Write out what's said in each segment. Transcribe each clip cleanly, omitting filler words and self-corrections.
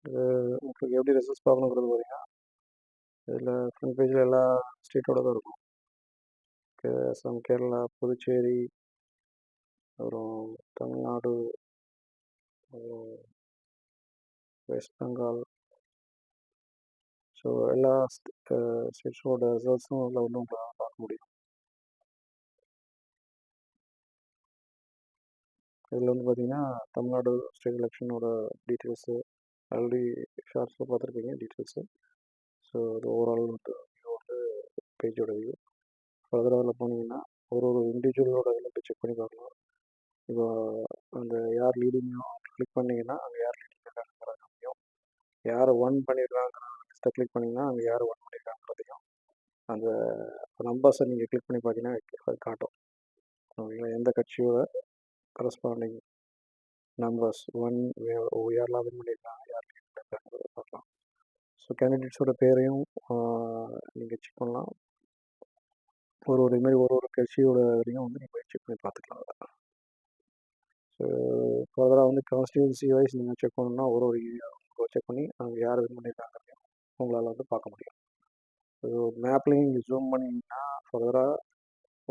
இது உங்களுக்கு எப்படி ரிசல்ட்ஸ் பார்க்கணுங்கிறது பார்த்தீங்கன்னா, இதில ஃப்ரண்ட் பேஜில எல்லா ஸ்டேட்டோட தான் இருக்கும். சம் கேரளா, புதுச்சேரி, அப்புறம் தமிழ்நாடு, அப்புறம் வெஸ்ட் பெங்கால். ஸோ எல்லா ஸ்டேட்ஸோட ரிசல்ட்ஸும் அதில் வந்து உங்களால் பார்க்க முடியும். இதில் வந்து பார்த்தீங்கன்னா, தமிழ்நாடு ஸ்டேட் எலெக்ஷனோட டீட்டெயில்ஸு ஆல்ரெடி ஷார்ட்ஸில் பார்த்துருப்பீங்க டீட்டெயில்ஸு. ஸோ அது ஓவரால் வந்து வியூ வந்து பேஜோட வியூ. ஃபர்தராக அதில் போனீங்கன்னா, ஒரு ஒரு இண்டிவிஜுவலோட இதில் போய் செக் பண்ணி பார்க்கலாம். இப்போ அந்த யார் லீடிங்கோ கிளிக் பண்ணிங்கன்னா, அங்கே யார் லீடிங் இருக்காங்கிறத காமிக்கும். யார் ஒன் பண்ணியிருக்காங்கிற லிஸ்ட்டை கிளிக் பண்ணிங்கன்னா, அங்கே யார் ஒன் பண்ணியிருக்காங்கிறதையும் அந்த நம்பர்ஸை நீங்கள் கிளிக் பண்ணி பார்த்தீங்கன்னா அது காட்டும். ஓகேங்களா? எந்த கட்சியோட கரஸ்பாண்டிங் நம்பர்ஸ் ஒன் யாரெல்லாம் வின் பண்ணியிருக்காங்க, யார் லீட் பண்ணியிருக்காங்கிறத பார்க்கலாம். ஸோ கேண்டிடேட்ஸோட பேரையும் நீங்கள் செக் பண்ணலாம். ஒரு ஒரு இதுமாரி ஒரு ஒரு கட்சியோட இதையும் வந்து நீங்கள் செக் பண்ணி பார்த்துக்கலாம். ஸோ ஃபர்தராக வந்து கான்ஸ்டியூன்சி வைஸ் நீங்கள் செக் பண்ணணும்னா ஒரு ஒரு ஏரியா செக் பண்ணி அங்கே யார் வின் பண்ணியிருக்காங்கிறதையும் உங்களால் வந்து பார்க்க முடியும். ஸோ மேப்லேயும் நீங்கள் ஜூம் பண்ணிங்கன்னா ஃபர்தராக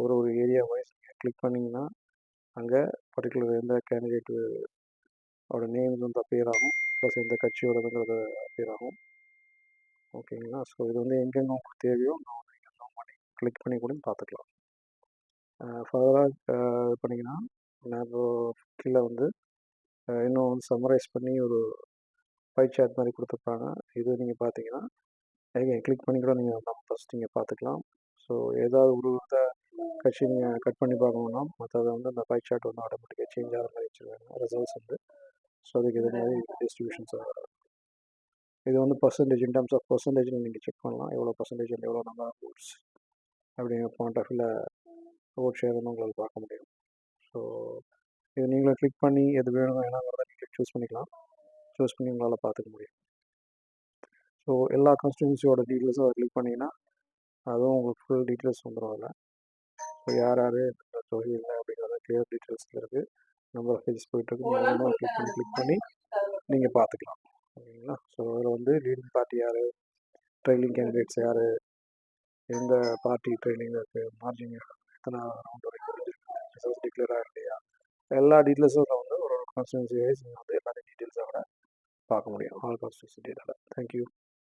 ஒரு ஒரு ஏரியா வைஸ் நீங்கள் கிளிக் பண்ணிங்கன்னா அங்கே பர்டிகுலர் எந்த கேண்டிடேட்டோட நேம்ஸ் வந்து அப்பியர் ஆகும், ப்ளஸ் எந்த கட்சியோடதுங்கிறது அப்பியர் ஆகும். ஓகேங்களா? ஸோ இது வந்து எங்கெங்கே உங்களுக்கு தேவையோ நீங்கள் ஜூம் பண்ணி கிளிக் பண்ணி கூட பார்த்துக்கலாம். ஃபர்தராக இது பண்ணிங்கன்னா நான் இப்போ கீழே வந்து இன்னும் வந்து சம்மரைஸ் பண்ணி ஒரு பை சார்ட் மாதிரி கொடுத்துருப்பாங்க. இது நீங்கள் பார்த்தீங்கன்னா கிளிக் பண்ணி கூட நீங்கள் நம்பர்ஸ் நீங்கள் பார்த்துக்கலாம். ஸோ ஏதாவது ஒரு கட்சி நீங்கள் கட் பண்ணி பார்க்கணுன்னா மற்றதை வந்து அந்த பை சார்ட் வந்து ஆட்டோமேட்டிக்காக சேஞ்ச் ஆகிற மாதிரி வச்சுருக்காங்க ரிசல்ட்ஸ் வந்து. ஸோ அதுக்கு இது மாதிரி டிஸ்ட்ரிபியூஷன்ஸ் இது வந்து பர்சன்டேஜ் இன் டர்ம்ஸ் ஆஃப் பர்சன்டேஜில் நீங்கள் செக் பண்ணலாம். எவ்வளோ பர்சன்டேஜ் எவ்வளோ நம்பர் ஆஃப் ஓட்ஸ் அப்படிங்கிற பாயிண்ட் ஆஃப் வியூவில் ஓட் ஷேர் வந்து உங்களால் பார்க்க முடியும். ஸோ இது நீங்களும் கிளிக் பண்ணி எது வேணும் வேணாங்கிறத நீங்கள் சூஸ் பண்ணிக்கலாம். சூஸ் பண்ணி உங்களால் பார்த்துக்க முடியும். ஸோ எல்லா கான்ஸ்டியூன்சியோட டீட்டெயில்ஸும் அதை கிளிக் பண்ணிங்கன்னா அதுவும் உங்களுக்கு ஃபுல் டீட்டெயில்ஸ் வந்துடும் அதில். ஸோ யார் யார் எந்த தொகை இல்லை அப்படிங்கிறத கிளியர் டீட்டெயில்ஸ் இருக்குது. நம்பர் ஆஃப் பேஜஸ் போயிட்டுருக்கு. நீங்கள் ஒன்றும் கிளிக் பண்ணி நீங்கள் பார்த்துக்கலாம். ஓகேங்களா? ஸோ அதில் வந்து லீடிங் பார்ட்டி யார், ட்ரைலிங் கேண்டிடேட்ஸ் யார், எந்த பார்ட்டி ட்ரைலிங்கில் இருக்குது, மார்ஜின் எத்தனை ரவுண்ட் வரைக்கும் ரிசல்ட்ஸ் டிக்ளேர் ஆகலையா, எல்லா டீட்டெயில்ஸும் அதில் வந்து ஒரு கான்ஸ்டியூன்சி வைஸ் நீங்கள் வந்து எல்லா டீட்டெயில்ஸை விட பார்க்க முடியும். ஆல் கான்ஸ்டியூன்சி டேட்டாவில். தேங்க்யூ.